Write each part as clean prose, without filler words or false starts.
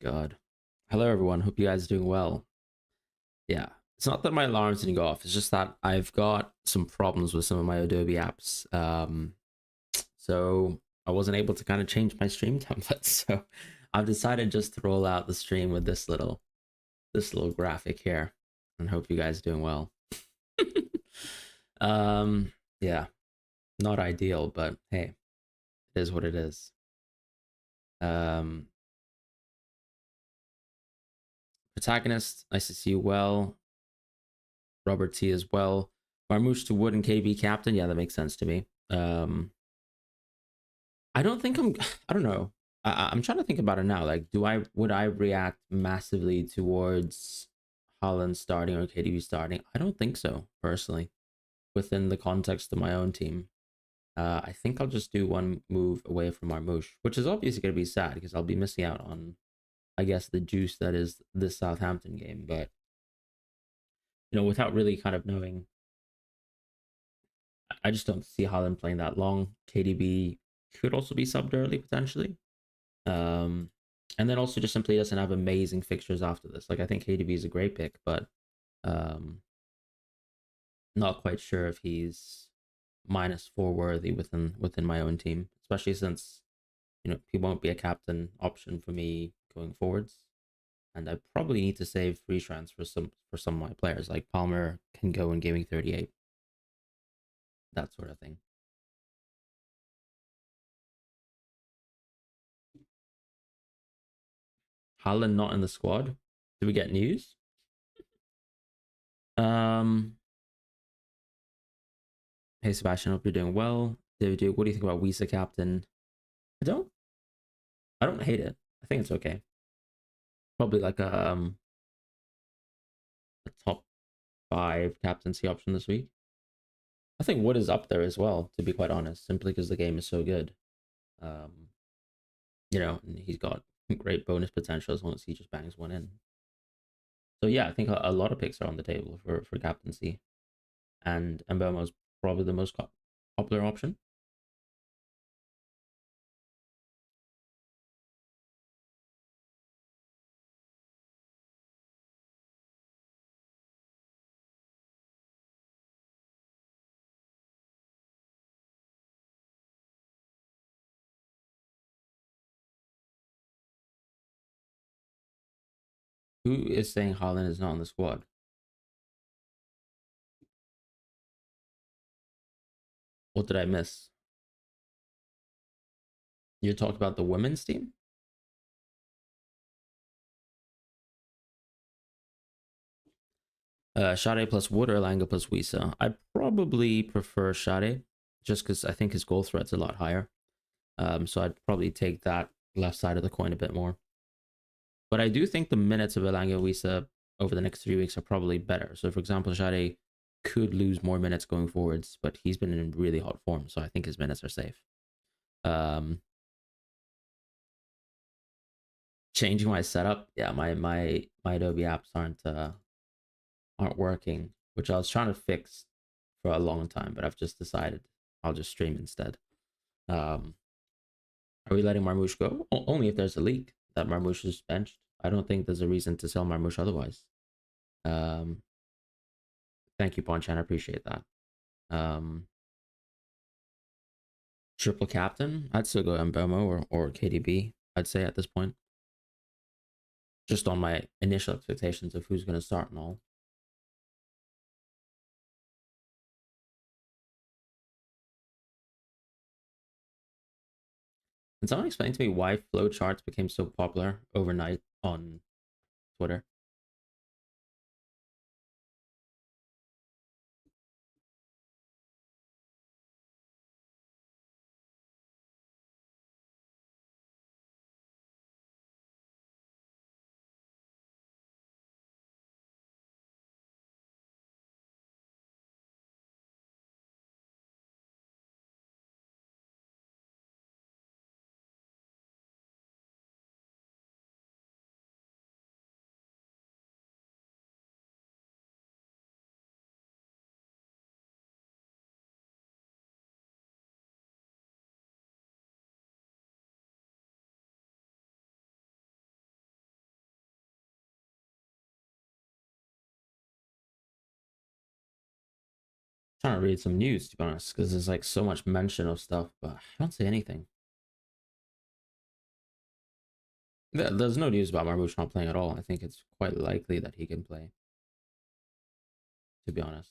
God. Hello, everyone. Hope you guys are doing well. Yeah, it's not that my alarms didn't go off. It's just that I've got some problems with some of my Adobe apps. So I wasn't able to kind of change my stream template. So I've decided just to roll out the stream with this little graphic here, and hope you guys are doing well. Yeah, not ideal, but hey, it is what it is. Um, Protagonist, nice to see you well. Robert T as well. Marmoush to Wood and KB captain. Yeah, that makes sense to me. I don't think I'm. I don't know. I'm trying to think about it now. Like, would I react massively towards Haaland starting or KDB starting? I don't think so, personally. Within the context of my own team, I think I'll just do one move away from Marmoush, which is obviously going to be sad because I'll be missing out on, I guess, the juice that is this Southampton game. But without really kind of knowing, I just don't see Haaland playing that long. KDB could also be subbed early potentially. Um, and then also just simply doesn't have amazing fixtures after this. Like I think KDB is a great pick, but um, not quite sure if he's -4 worthy within my own team, especially since he won't be a captain option for me going forwards. And I probably need to save free transfers for some of my players. Like Palmer can go in gaming 38, that sort of thing. Haaland not in the squad. Do we get news? Um, Hey Sebastian, hope you're doing well. David Duke, what do you think about Wisa captain? I don't I don't hate it. I think it's okay. Probably like a top 5 captaincy option this week. I think Wood is up there as well, to be quite honest, simply because the game is so good. Um, and he's got great bonus potential as long as he just bangs one in. So yeah, I think a lot of picks are on the table for captaincy, and Mbeumo is probably the most popular option. Who is saying Haaland is not on the squad? What did I miss? You talked about the women's team? Shade plus Wood or Langa plus Wisa. I probably prefer Shade just because I think his goal threat's a lot higher. So I'd probably take that left side of the coin a bit more. But I do think the minutes of Elanga Wisa over the next 3 weeks are probably better. So, for example, Shade could lose more minutes going forwards, but he's been in really hot form, so I think his minutes are safe. Changing my setup, yeah, my Adobe apps aren't working, which I was trying to fix for a long time, but I've just decided I'll just stream instead. Are we letting Marmoush go? Only if there's a leak that Marmoush is benched. I don't think there's a reason to sell Marmoush otherwise. Um, Thank you, Ponchan. I appreciate that. Triple captain, I'd still go Mbeumo or KDB, I'd say at this point. Just on my initial expectations of who's going to start and all. Can someone explain to me why flowcharts became so popular overnight on Twitter? Trying to read some news, to be honest, because there's like so much mention of stuff, but I don't see anything. There's no news about Marmoush not playing at all. I think it's quite likely that he can play, to be honest.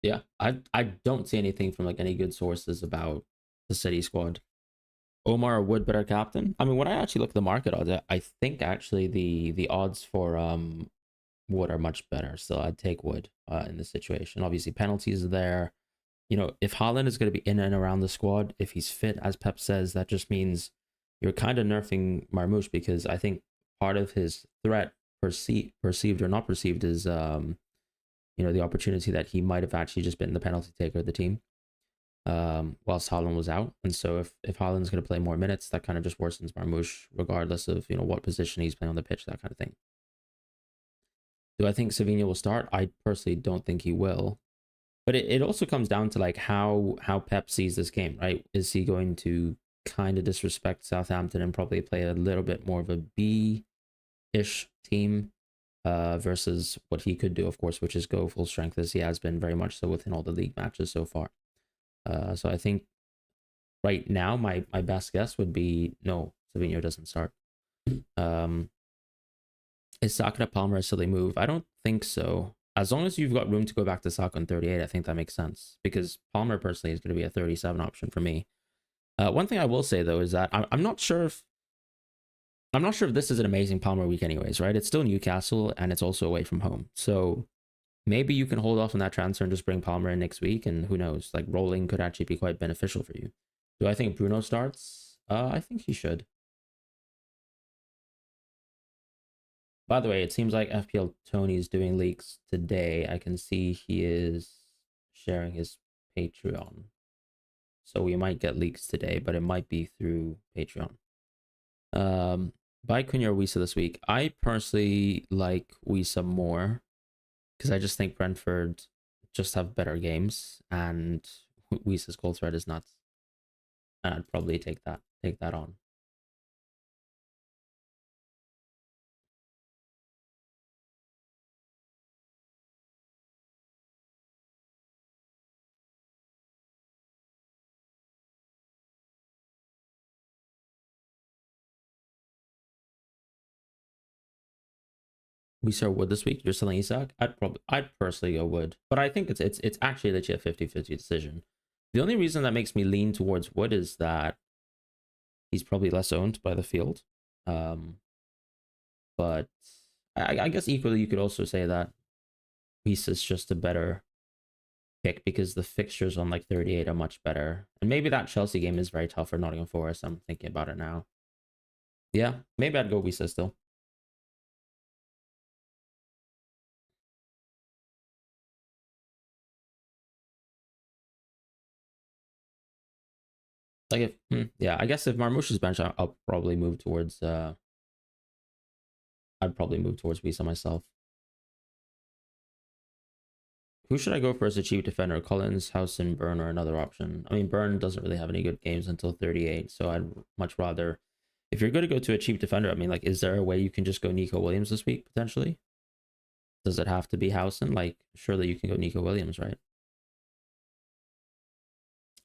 Yeah, I don't see anything from like any good sources about the City squad. Omar Wood better captain. I mean, when I actually look at the market odds, I think actually the odds for Wood are much better. So I'd take Wood in this situation. Obviously, penalties are there. You know, if Haaland is going to be in and around the squad, if he's fit, as Pep says, that just means you're kind of nerfing Marmoush, because I think part of his threat, perceived or not perceived, is you know, the opportunity that he might have actually just been the penalty taker of the team whilst Haaland was out. And so if Haaland's going to play more minutes, that kind of just worsens Marmoush, regardless of, you know, what position he's playing on the pitch, that kind of thing. Do I think Savinho will start? I personally don't think he will. But it also comes down to like how Pep sees this game, right? Is he going to kind of disrespect Southampton and probably play a little bit more of a B-ish team versus what he could do, of course, which is go full strength, as he has been very much so within all the league matches so far. So I think right now my best guess would be no, Savinho doesn't start. Um, is Saka to Palmer a silly move? I don't think so. As long as you've got room to go back to Saka on 38, I think that makes sense, because Palmer personally is going to be a 37 option for me. One thing I will say though is that I'm not sure if this is an amazing Palmer week anyways, right? It's still Newcastle and it's also away from home. So maybe you can hold off on that transfer and just bring Palmer in next week, and who knows, like rolling could actually be quite beneficial for you. Do I think Bruno starts? I think he should. By the way, it seems like FPL Tony is doing leaks today. I can see he is sharing his Patreon. So we might get leaks today, but it might be through Patreon. Buy Cunha or Wisa this week. I personally like Wisa more, because I just think Brentford just have better games, and Wisa's goal threat is nuts. And I'd probably take that on. Wisa or Wood this week. You're selling Isak? I'd personally go Wood, but I think it's actually legit 50-50 decision. The only reason that makes me lean towards Wood is that he's probably less owned by the field. But I guess equally you could also say that Wisa's just a better pick, because the fixtures on like 38 are much better. And maybe that Chelsea game is very tough for Nottingham Forest. I'm thinking about it now. Yeah, maybe I'd go Wisa still. Like if yeah, I guess if Marmoush is bench, I'll probably move towards I'd probably move towards Visa myself. Who should I go for as a cheap defender? Collins, Howson, Burn, or another option? I mean, Burn doesn't really have any good games until 38, so I'd much rather. If you're going to go to a cheap defender, I mean, like, is there a way you can just go Nico Williams this week potentially? Does it have to be Howson? Like, surely you can go Nico Williams, right?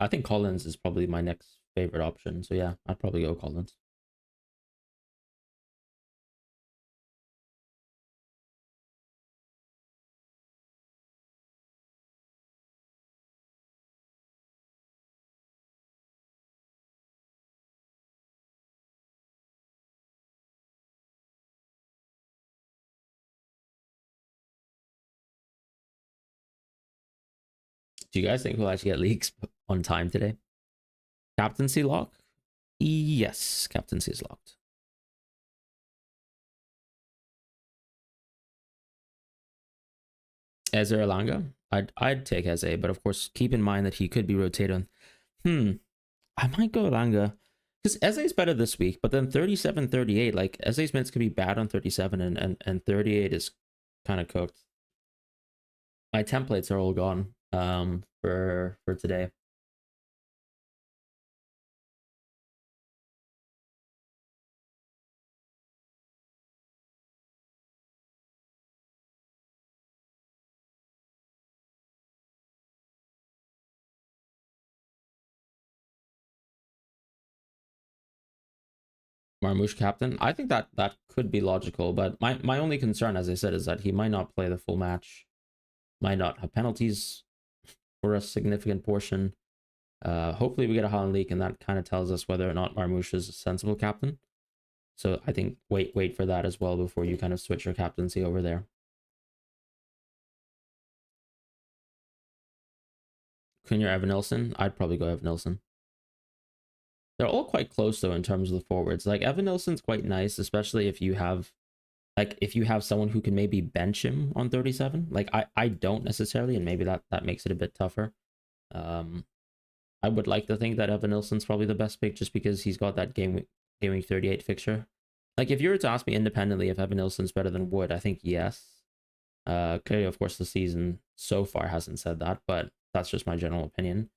I think Collins is probably my next favorite option. So yeah, I'd probably go Collins. Do you guys think we'll actually get leaks on time today? Captaincy lock? Yes, captaincy is locked. Eze Elanga? I'd take Eze, but of course keep in mind that he could be rotated on. I might go Elanga. Because Eze's better this week, but then 37, 38, like Eze's minutes could be bad on 37, and 38 is kind of cooked. My templates are all gone for today. Marmoush captain. I think that that could be logical, but my only concern, as I said, is that he might not play the full match, might not have penalties for a significant portion. Hopefully we get a Haaland leak, and that kind of tells us whether or not Marmoush is a sensible captain. So I think wait for that as well before you kind of switch your captaincy over there. Cunha, Evan Nilsson. I'd probably go Evan Nilsson. They're all quite close though in terms of the forwards. Like Evan Nilsson's quite nice, especially if you have someone who can maybe bench him on 37. Like I don't necessarily, and maybe that makes it a bit tougher. I would like to think that Evan Nilsson's probably the best pick just because he's got that game week 38 fixture. Like if you were to ask me independently if Evan Nilsson's better than Wood, I think yes. Clearly, of course, the season so far hasn't said that, but that's just my general opinion.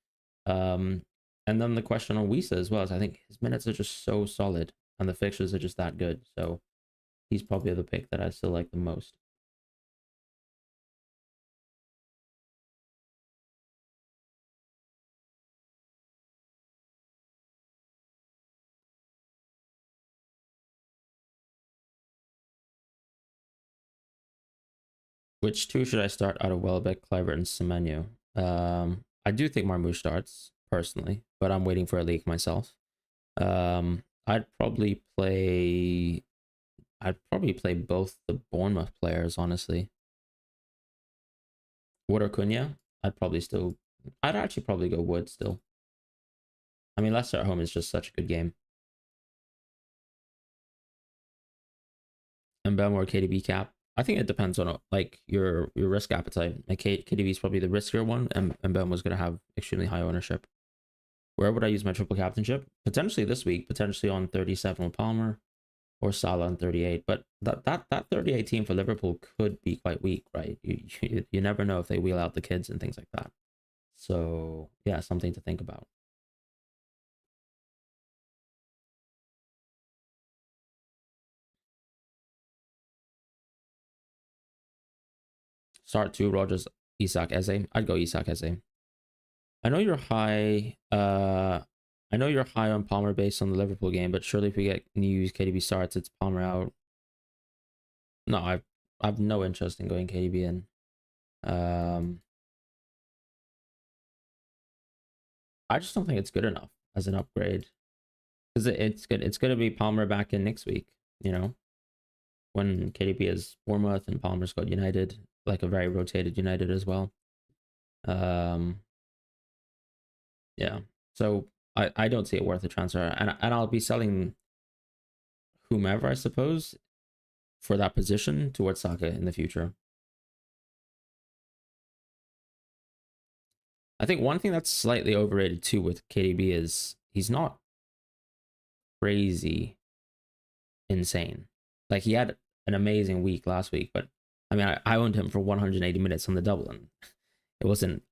And then the question on Wisa as well is I think his minutes are just so solid and the fixtures are just that good. So he's probably the pick that I still like the most. Which two should I start out of Welbeck, Kluivert, and Semenyo? I do think Marmoush starts, personally, but I'm waiting for a leak myself. I'd probably play both the Bournemouth players, honestly. Wood or Cunha? I'd actually probably go Wood still. I mean, Leicester at home is just such a good game. And Mbeumo or KDB cap? I think it depends on like your risk appetite. Like KDB is probably the riskier one, and Mbeumo's going to have extremely high ownership. Where would I use my triple captainship? Potentially this week, potentially on 37 with Palmer, or Salah on 38. But that 38 team for Liverpool could be quite weak, right? You never know if they wheel out the kids and things like that. So yeah, something to think about. Start two, Rogers, Isak, Eze. I'd go Isak, Eze. I know you're high. I know you're high on Palmer based on the Liverpool game, but surely if we get news KDB starts, it's Palmer out. No, I've no interest in going KDB in. I just don't think it's good enough as an upgrade because it's good. It's going to be Palmer back in next week. You know, when KDB is Bournemouth and Palmer's got United, like a very rotated United as well. Yeah. So I don't see it worth a transfer, and I'll be selling whomever I suppose for that position towards Saka in the future. I think one thing that's slightly overrated too with KDB is he's not crazy insane. Like he had an amazing week last week, but I mean I owned him for 180 minutes on the double and it wasn't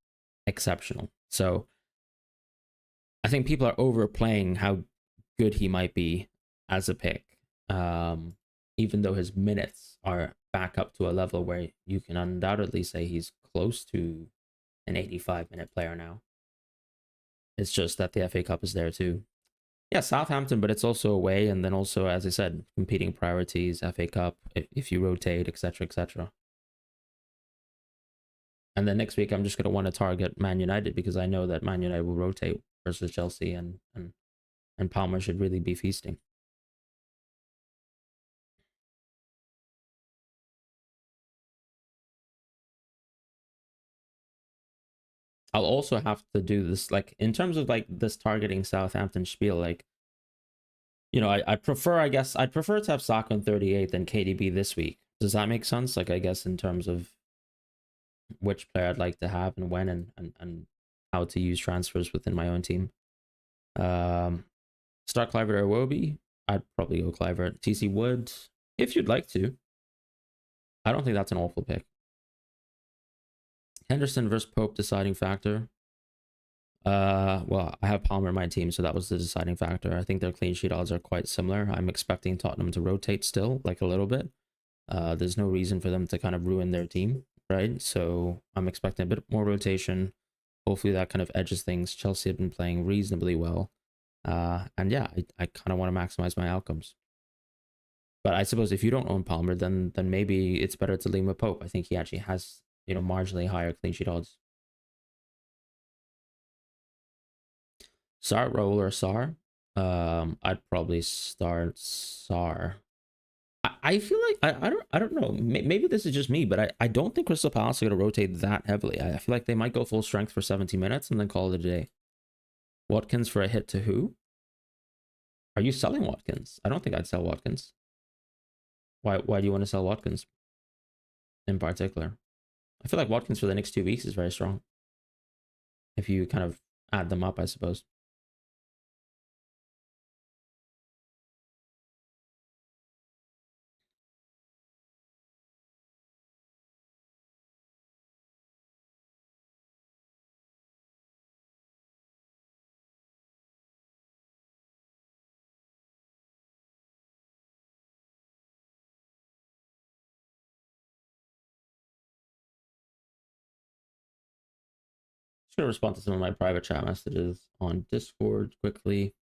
exceptional. So I think people are overplaying how good he might be as a pick. Even though his minutes are back up to a level where you can undoubtedly say he's close to an 85-minute player now. It's just that the FA Cup is there too. Yeah, Southampton, but it's also away, and then also, as I said, competing priorities, FA Cup, if you rotate, etc., etc. And then next week, I'm just going to want to target Man United because I know that Man United will rotate versus Chelsea, and Palmer should really be feasting. I'll also have to do this, like, in terms of, like, this targeting Southampton spiel, like, you know, I'd prefer, I guess, I'd prefer to have Saka on 38 than KDB this week. Does that make sense? Like, I guess in terms of which player I'd like to have and when and how to use transfers within my own team. Start Kluivert or Iwobi? I'd probably go Kluivert. TC Wood, if you'd like to. I don't think that's an awful pick. Henderson versus Pope deciding factor. Well, I have Palmer in my team, so that was the deciding factor. I think their clean sheet odds are quite similar. I'm expecting Tottenham to rotate still, like a little bit. There's no reason for them to kind of ruin their team, right? So I'm expecting a bit more rotation. Hopefully that kind of edges things. Chelsea have been playing reasonably well. And yeah, I kind of want to maximize my outcomes. But I suppose if you don't own Palmer, then maybe it's better to lean with Pope. I think he actually has, marginally higher clean sheet odds. Start Raul or Sar? I'd probably start Sar. I feel like I don't know. Maybe this is just me, but I don't think Crystal Palace are going to rotate that heavily. I feel like they might go full strength for 70 minutes and then call it a day. Watkins for a hit to who? Are you selling Watkins? I don't think I'd sell Watkins. Why do you want to sell Watkins in particular? I feel like Watkins for the next 2 weeks is very strong. If you kind of add them up, I suppose. Just gonna respond to some of my private chat messages on Discord quickly.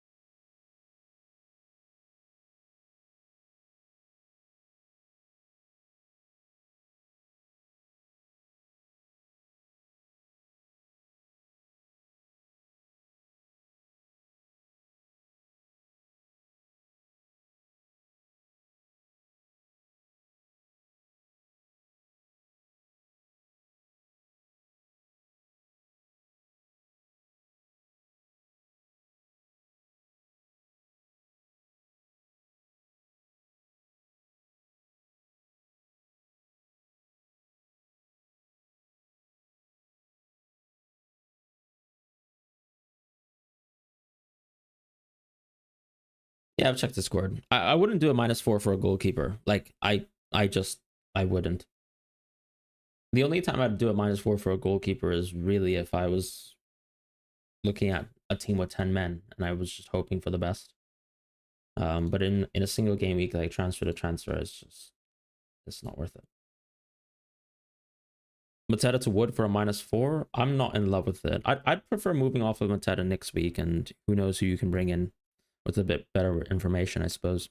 Yeah, I've checked Discord. I wouldn't do a -4 for a goalkeeper. Like I wouldn't. The only time I'd do a -4 for a goalkeeper is really if I was looking at a team with 10 men and I was just hoping for the best. But in a single game week, like transfer to transfer, it's not worth it. Mateta to Wood for a -4. I'm not in love with it. I'd prefer moving off of Mateta next week, and who knows who you can bring in with a bit better information, I suppose.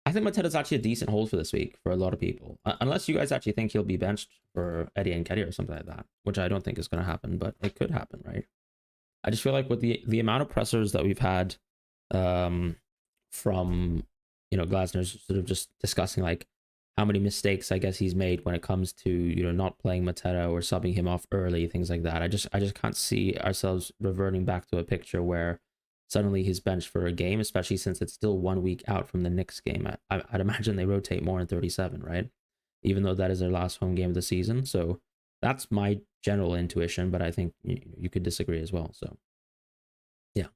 I think Mateta's actually a decent hold for this week for a lot of people, unless you guys actually think he'll be benched for Eddie and Ketty or something like that, which I don't think is going to happen, but it could happen, right? I just feel like with the amount of pressers that we've had, from Glasner's sort of just discussing like how many mistakes I guess he's made when it comes to not playing Mateta or subbing him off early, things like that. I just can't see ourselves reverting back to a picture where suddenly he's benched for a game, especially since it's still 1 week out from the Knicks game. I'd imagine they rotate more in 37, right? Even though that is their last home game of the season. So that's my general intuition, but I think you could disagree as well. So yeah.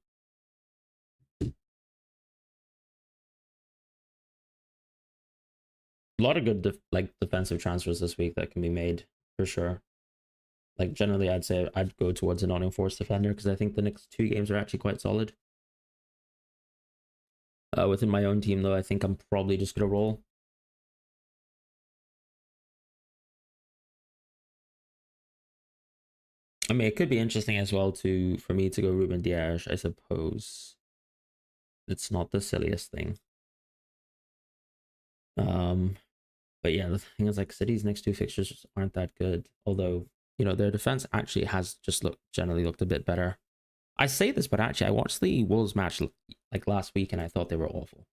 A lot of good defensive transfers this week that can be made for sure. Like generally, I'd say I'd go towards a non-enforced defender because I think the next 2 games are actually quite solid. Within my own team, though, I think I'm probably just gonna roll. I mean, it could be interesting as well for me to go Ruben Dias. I suppose it's not the silliest thing. But yeah, the thing is, like, City's next 2 fixtures just aren't that good. Although their defense actually has just generally looked a bit better. I say this, but actually, I watched the Wolves match like last week, and I thought they were awful.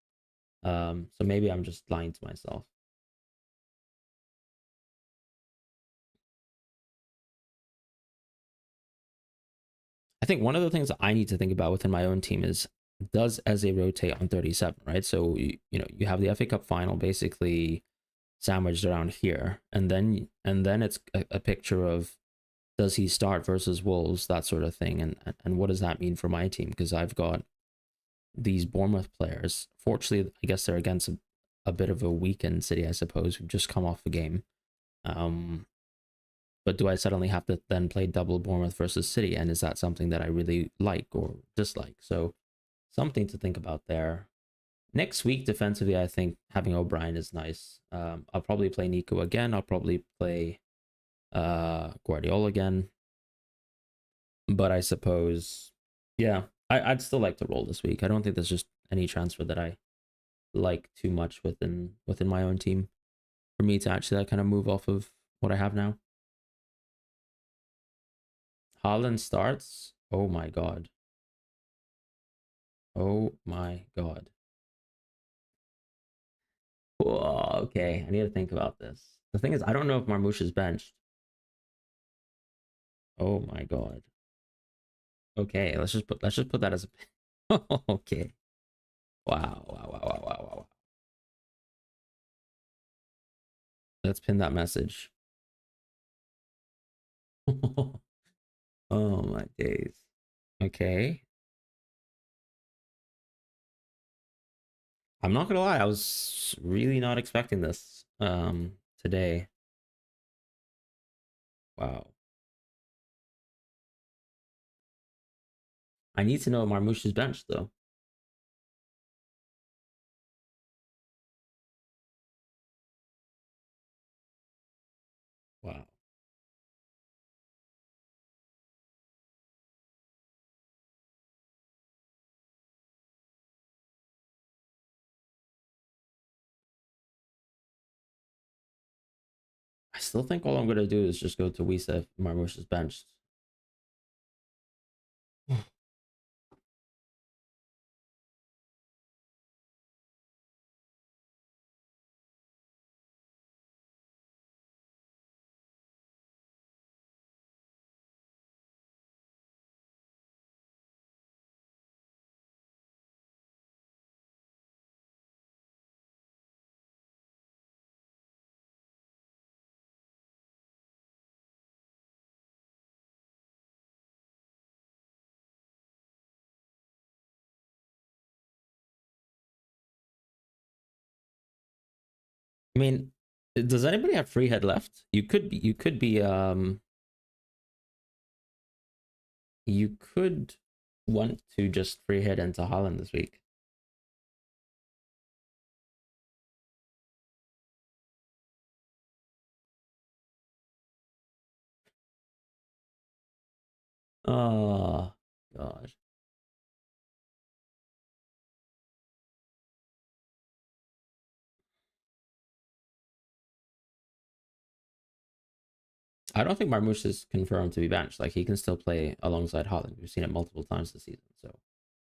So maybe I'm just lying to myself. I think one of the things that I need to think about within my own team is, does Eze rotate on 37, right? So you have the FA Cup final basically sandwiched around here, and then it's a picture of, does he start versus Wolves, that sort of thing, and what does that mean for my team? Because I've got these Bournemouth players. Fortunately, I guess they're against a bit of a weakened City, I suppose, who've just come off the game. But do I suddenly have to then play double Bournemouth versus City? And is that something that I really like or dislike? So something to think about there. Next week, defensively, I think having O'Brien is nice. I'll probably play Nico again. I'll probably play Guardiola again. But I suppose, yeah, I'd still like to roll this week. I don't think there's just any transfer that I like too much within my own team for me to actually like kind of move off of what I have now. Haaland starts. Oh my god. Oh my god. Whoa, okay, I need to think about this. The thing is, I don't know if Marmoush is benched. Oh my god. Okay, let's just put that as a okay. Wow, wow, wow, wow, wow, wow. Let's pin that message. Oh my days. Okay. I'm not gonna lie, I was really not expecting this today. Wow. I need to know Marmoush's bench though. Wow. I still think all I'm gonna do is just go to Wisa if Marmoush is benched. I mean, does anybody have free head left? You could want to just free hit into Haaland this week. Oh god. I don't think Marmoush is confirmed to be benched. Like he can still play alongside Haaland. We've seen it multiple times this season. So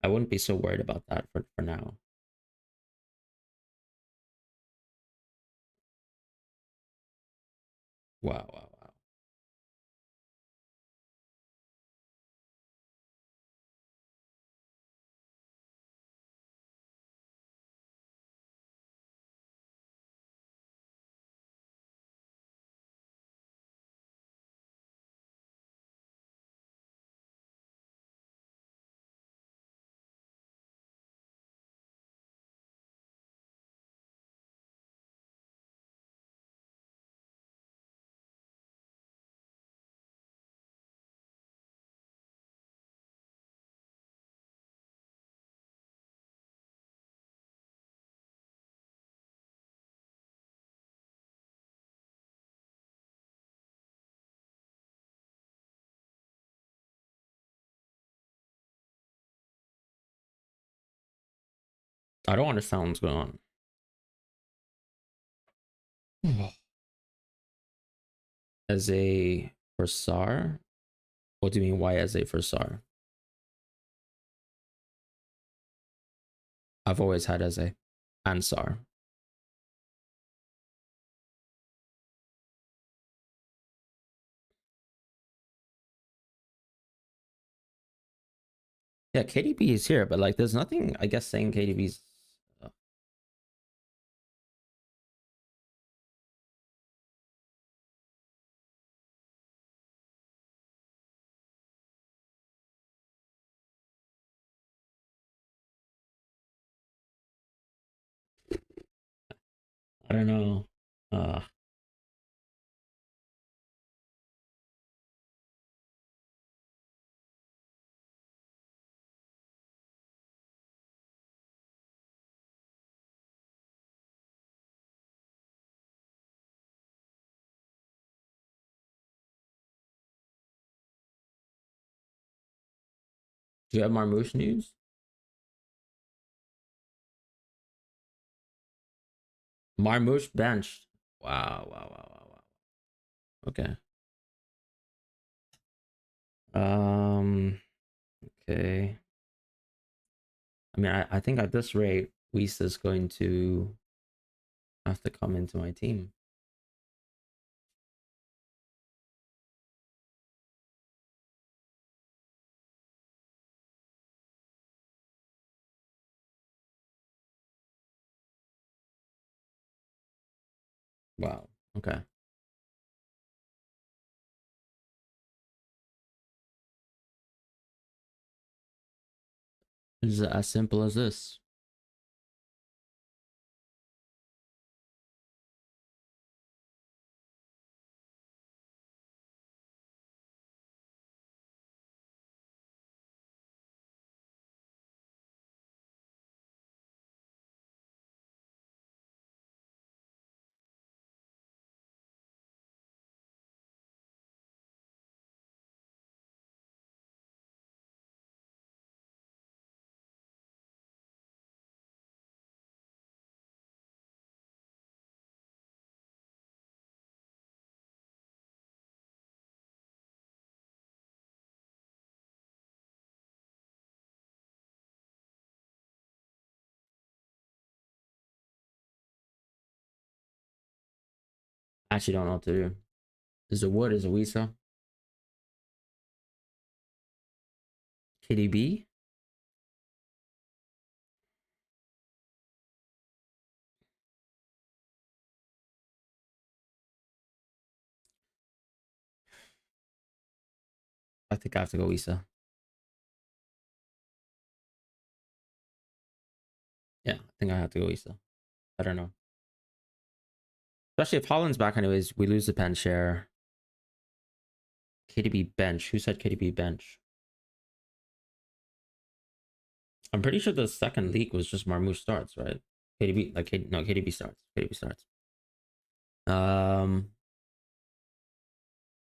I wouldn't be so worried about that for now. Wow, wow, wow. I don't understand what's going on. As a for Sar? What do you mean why as a for Sar? I've always had as a and Sar. Yeah, KDB is here, but like there's nothing I guess saying KDB's I don't know. Do you have Marmoush news? Marmoush benched. Wow, wow, wow, wow, wow. Okay. Okay. I mean, I think at this rate, Wisa's going to have to come into my team. Wow. Okay. It's as simple as this. I actually don't know what to do. Is it Wood? Is it Wisa? KDB? I think I have to go Wisa. Yeah, I think I have to go Wisa. I don't know. Especially if Haaland's back, anyways, we lose the pen share. KDB bench. Who said KDB bench? I'm pretty sure the second leak was just Marmoush starts, right? KDB, like no, KDB starts. KDB starts. Um,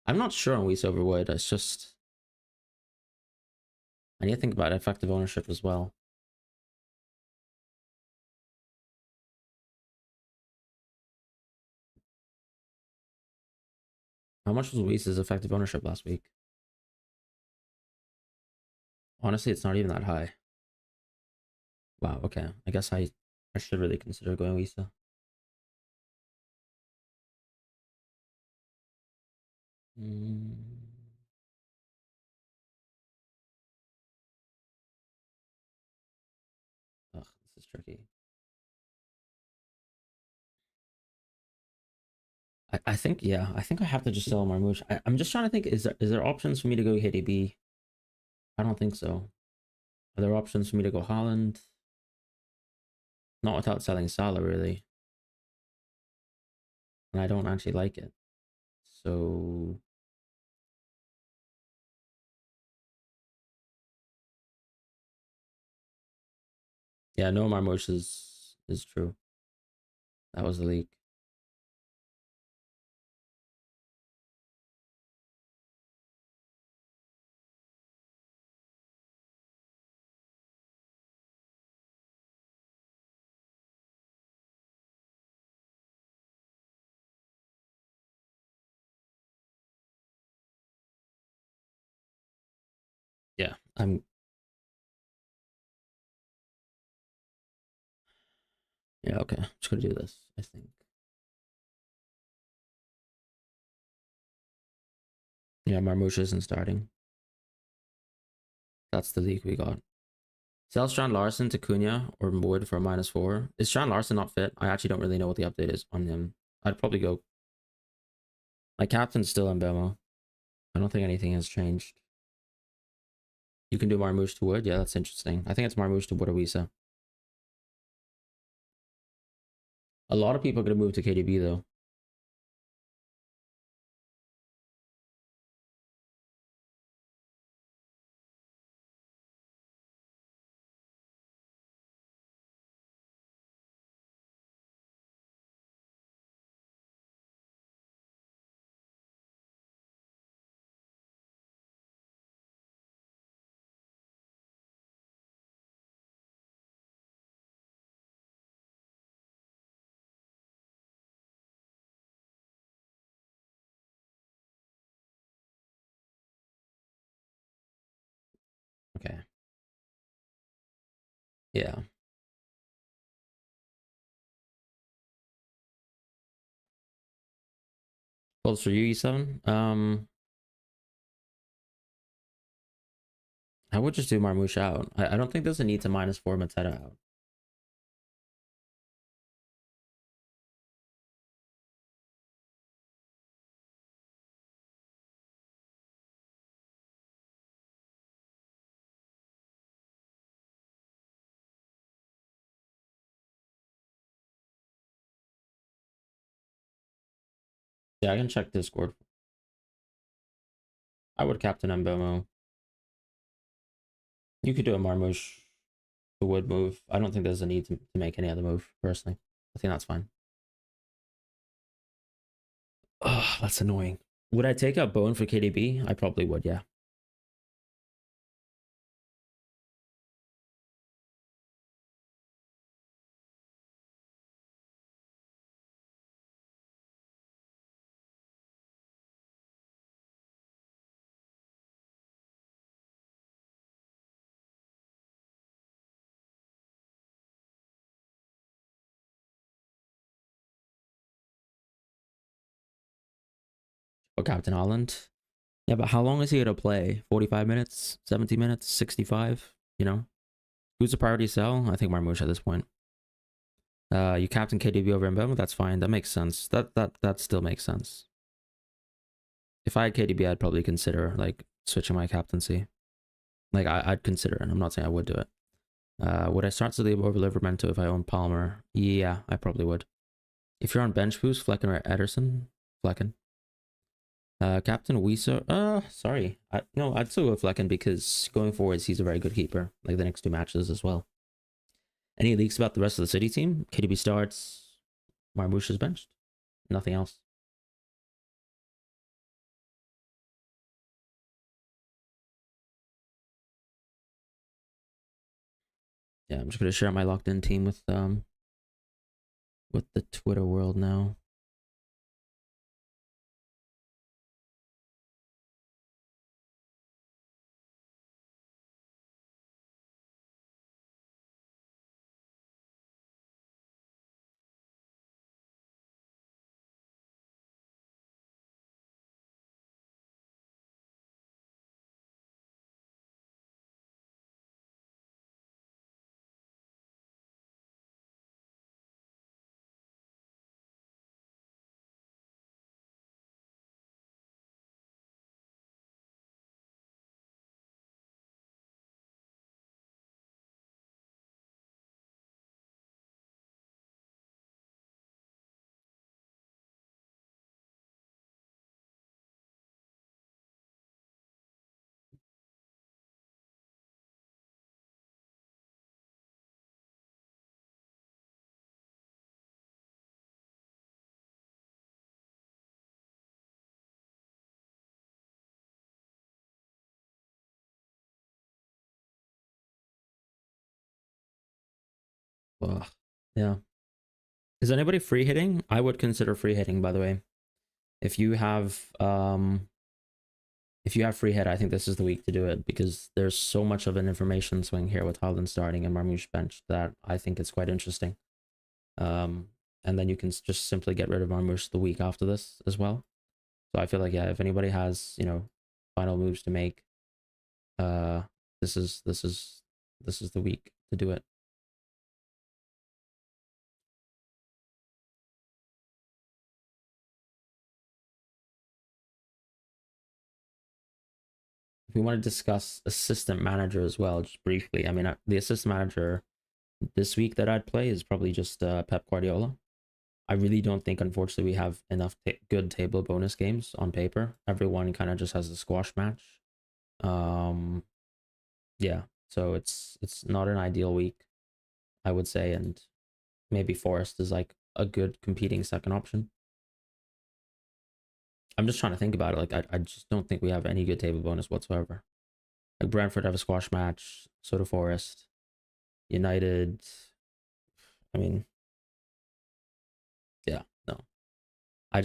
I'm not sure on Weiss over Wood. It's just I need to think about effective ownership as well. How much was Weiss's effective ownership last week? Honestly, it's not even that high. Wow. Okay. I guess I should really consider going Weissa. Mm. Ugh, this is tricky. I think yeah. I think I have to just sell Marmoush. I'm just trying to think. Is there options for me to go KDB? I don't think so. Are there options for me to go Haaland? Not without selling Salah, really. And I don't actually like it. So yeah, no Marmoush is true. That was the leak. Yeah, I'm. Yeah, okay. I'm just gonna do this. I think. Yeah, Marmoush isn't starting. That's the leak we got. Sell Strand Larson to Cunha or Wood for a -4. Is Strand Larson not fit? I actually don't really know what the update is on him. I'd probably go. My captain's still in Bemo. I don't think anything has changed. You can do Marmoush to Wood. Yeah, that's interesting. I think it's Marmoush to Wood or Wisa. A lot of people are gonna move to KDB though. Okay. Yeah. Close for you, E7. I would just do Marmoush out. I don't think there's a need to -4 Mateta out. Yeah, I can check Discord. I would captain Mbomo. You could do a Marmoush, the wood move. I don't think there's a need to make any other move, personally. I think that's fine. Oh, that's annoying. Would I take out Bone for KDB? I probably would, yeah. Or Captain Haaland. Yeah, but how long is he going to play? 45 minutes? 70 minutes? 65? You know? Who's the priority sell? I think Marmoush at this point. You captain KDB over Mbomo? That's fine. That makes sense. That still makes sense. If I had KDB, I'd probably consider like switching my captaincy. Like I'd consider it. I'm not saying I would do it. Would I start Saliba over Livermento if I own Palmer? Yeah, I probably would. If you're on bench boost, Flecken or Ederson? Flecken. Captain Wieso. Sorry. I'd still go Flecken because going forwards, he's a very good keeper. Like the next two matches as well. Any leaks about the rest of the City team? KDB starts. Marmoush is benched. Nothing else. Yeah, I'm just gonna share my locked in team with the Twitter world now. Ugh. Yeah. Is anybody free hitting? I would consider free hitting, by the way. If you have free hit, I think this is the week to do it because there's so much of an information swing here with Haaland starting and Marmoush bench that I think it's quite interesting. And then you can just simply get rid of Marmoush the week after this as well. So I feel like, yeah, if anybody has, final moves to make, this is the week to do it. If we want to discuss assistant manager as well, just briefly, I mean, the assistant manager this week that I'd play is probably just Pep Guardiola. I really don't think, unfortunately, we have enough good table bonus games on paper. Everyone kind of just has a squash match. Yeah, so it's not an ideal week, I would say, and maybe Forest is like a good competing second option. I'm just trying to think about it. Like I just don't think we have any good table bonus whatsoever. Like Brentford have a squash match, so do Forest. United, I mean, yeah, no. I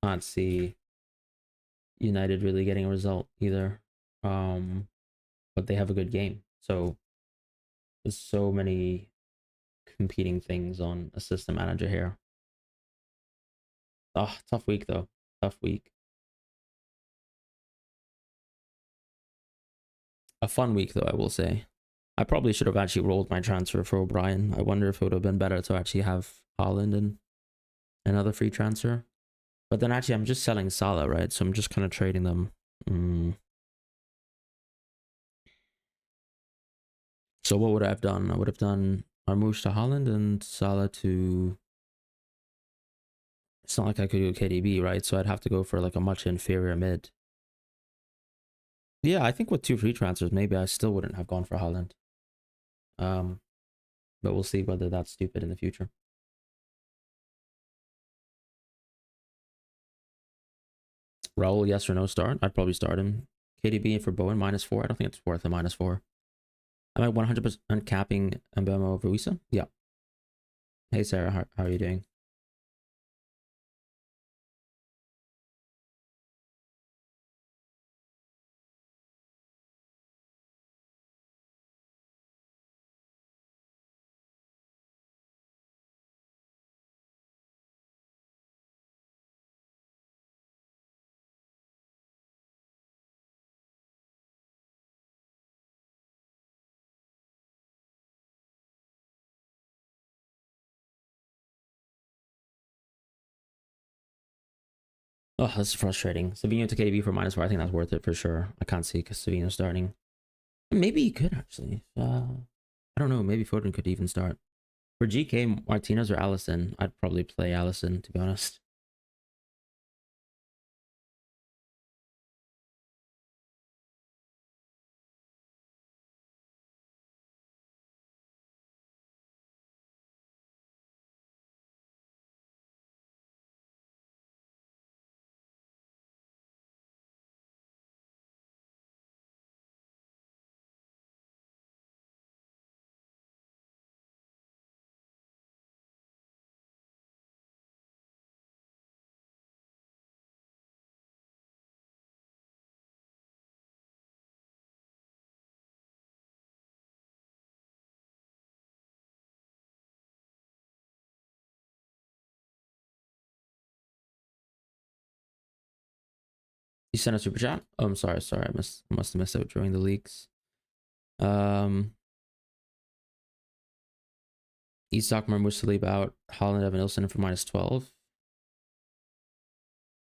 can't see United really getting a result either. but they have a good game. So there's so many competing things on assistant manager here. Oh, tough week though. Tough week. A fun week though, I will say. I probably should have actually rolled my transfer for O'Brien. I wonder if it would have been better to actually have Haaland and another free transfer. But then actually, I'm just selling Salah, right? So I'm just kind of trading them. So what would I have done? I would have done Marmoush to Haaland and Salah to. It's not like I could go KDB, right? So I'd have to go for like a much inferior mid. Yeah, I think with 2 free transfers, maybe I still wouldn't have gone for Haaland. But we'll see whether that's stupid in the future. Raul, yes or no start? I'd probably start him. KDB for Bowen -4. I don't think it's worth a -4. Am I 100% capping Mbemo over Wisa? Yeah. Hey Sarah, how are you doing? Oh, that's frustrating. Savino to KDB for -4. I think that's worth it for sure. I can't see Savino starting. Maybe he could actually. I don't know. Maybe Foden could even start. For GK, Martinez or Allison, I'd probably play Allison, to be honest. You sent a super chat? Oh, I'm sorry. I must have missed out during the leaks. Isak, Marmoush, leave out. Haaland, Evan Nilsson for -12.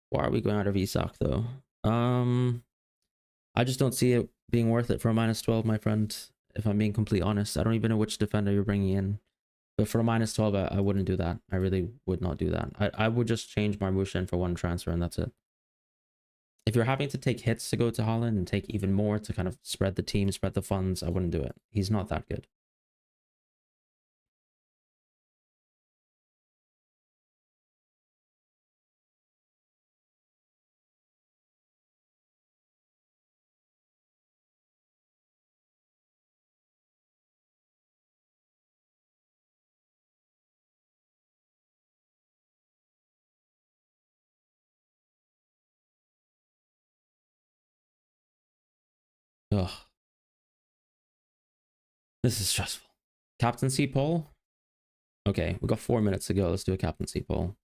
Why are we going out of Isak though? I just don't see it being worth it for a -12, my friend. If I'm being completely honest, I don't even know which defender you're bringing in. But for a -12, I wouldn't do that. I really would not do that. I would just change Marmoush in for 1 transfer and that's it. If you're having to take hits to go to Haaland and take even more to kind of spread the team, spread the funds, I wouldn't do it. He's not that good. Ugh. This is stressful. Captaincy poll? Okay, we got 4 minutes to go. Let's do a captaincy poll.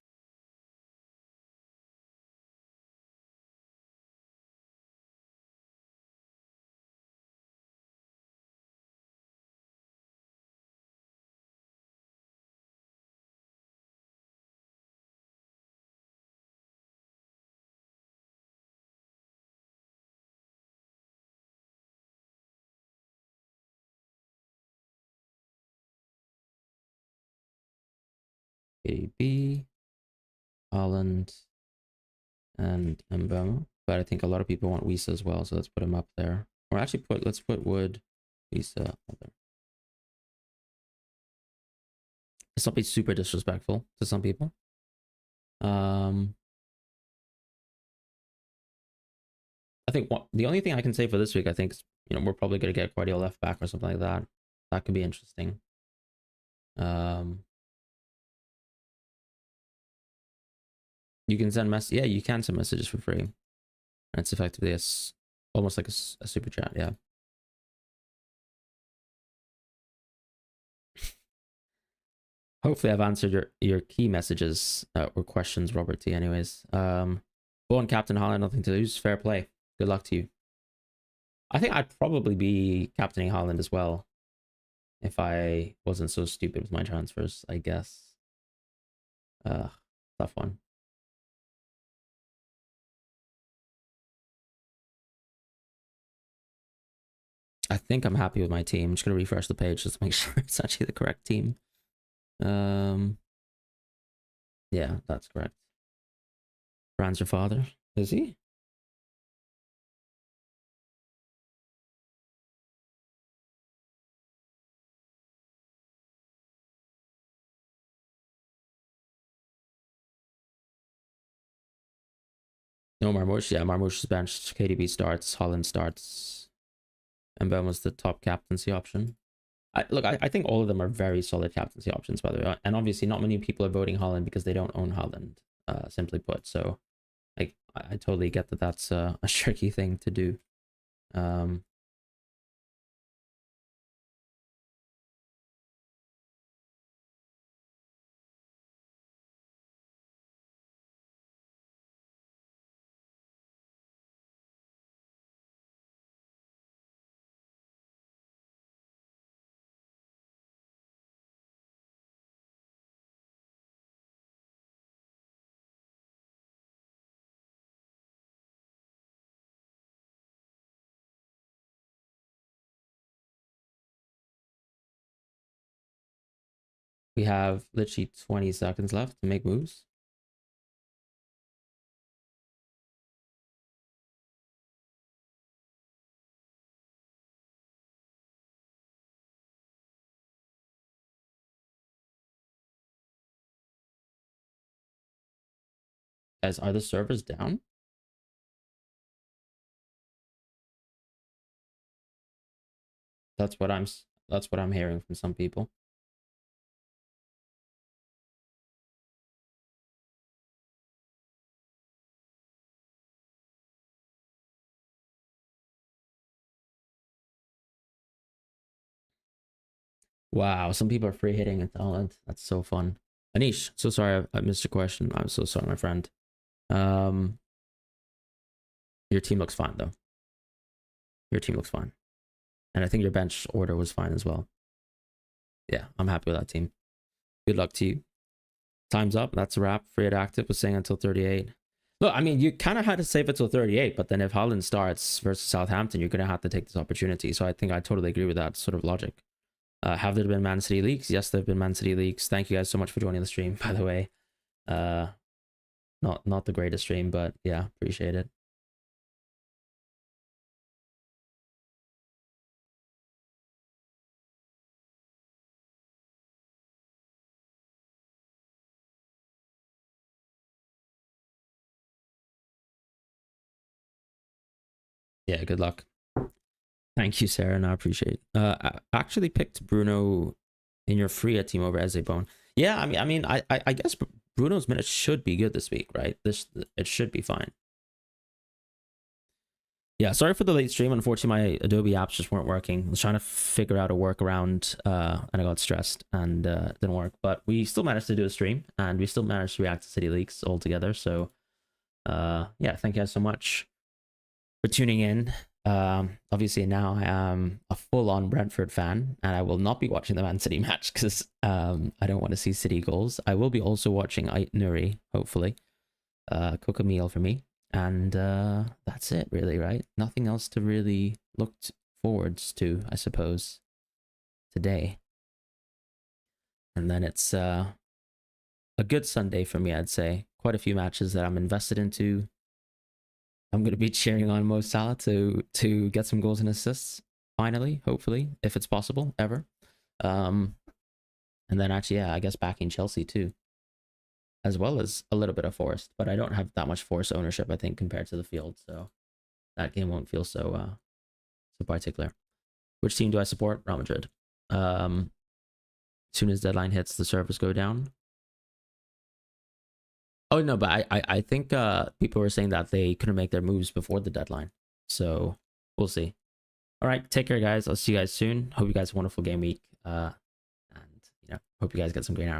KB, Haaland, and Mbemo. But I think a lot of people want Wisa as well, so let's put him up there. Or actually let's put Wood, Wisa up there. Let's not be super disrespectful to some people. I think the only thing I can say for this week, I think, is, we're probably going to get Guardiola left back or something like that. That could be interesting. You can send yeah, you can send messages for free. And it's effectively almost like a super chat, yeah. Hopefully I've answered your key messages or questions, Robert T. Anyways, born Captain Haaland, nothing to lose. Fair play. Good luck to you. I think I'd probably be captaining Haaland as well if I wasn't so stupid with my transfers, I guess. Tough one. I think I'm happy with my team. I'm just gonna refresh the page just to make sure it's actually the correct team. Yeah, that's correct. Fran's your father, is he? No, Marmoush. Yeah, Marmoush is benched. KDB starts. Haaland starts. And Ben was the top captaincy option. I think all of them are very solid captaincy options, by the way. And obviously, not many people are voting Haaland because they don't own Haaland, simply put. So, like, I totally get that that's a tricky thing to do. We have literally 20 seconds left to make moves. Guys, are the servers down? That's what I'm hearing from some people. Wow, some people are free hitting at Haaland. That's so fun. Anish, so sorry I missed your question. I'm so sorry, my friend. Your team looks fine though. Your team looks fine. And I think your bench order was fine as well. Yeah, I'm happy with that team. Good luck to you. Time's up. That's a wrap. Free at active was saying until 38. Look, I mean, you kind of had to save it till 38, but then if Haaland starts versus Southampton, you're going to have to take this opportunity. So I think I totally agree with that sort of logic. Have there been Man City leaks? Yes, there have been Man City leaks. Thank you guys so much for joining the stream, by the way. Not the greatest stream, but yeah, appreciate it. Yeah, good luck. Thank you, Sarah, and I appreciate it. I actually picked Bruno in your free team over Ezebone. Yeah, I guess Bruno's minutes should be good this week, right? It should be fine. Yeah, sorry for the late stream. Unfortunately, my Adobe apps just weren't working. I was trying to figure out a workaround, and I got stressed and it didn't work. But we still managed to do a stream, and we still managed to react to City Leaks all together. So, yeah, thank you guys so much for tuning in. Obviously now I am a full-on Brentford fan, and I will not be watching the Man City match because I don't want to see City goals. I will be also watching Ait Nuri, hopefully. Cook a meal for me. And that's it, really, right? Nothing else to really look forwards to, I suppose, today. And then it's a good Sunday for me, I'd say. Quite a few matches that I'm invested into. I'm going to be cheering on Mo Salah to get some goals and assists, finally, hopefully, if it's possible, ever. And then actually, yeah, I guess backing Chelsea too, as well as a little bit of Forest. But I don't have that much Forest ownership, I think, compared to the field, so that game won't feel so particular. Which team do I support? Real Madrid. As soon as deadline hits, the servers go down. Oh no, but I think people were saying that they couldn't make their moves before the deadline. So we'll see. All right, take care, guys. I'll see you guys soon. Hope you guys have a wonderful game week. And hope you guys get some great hours.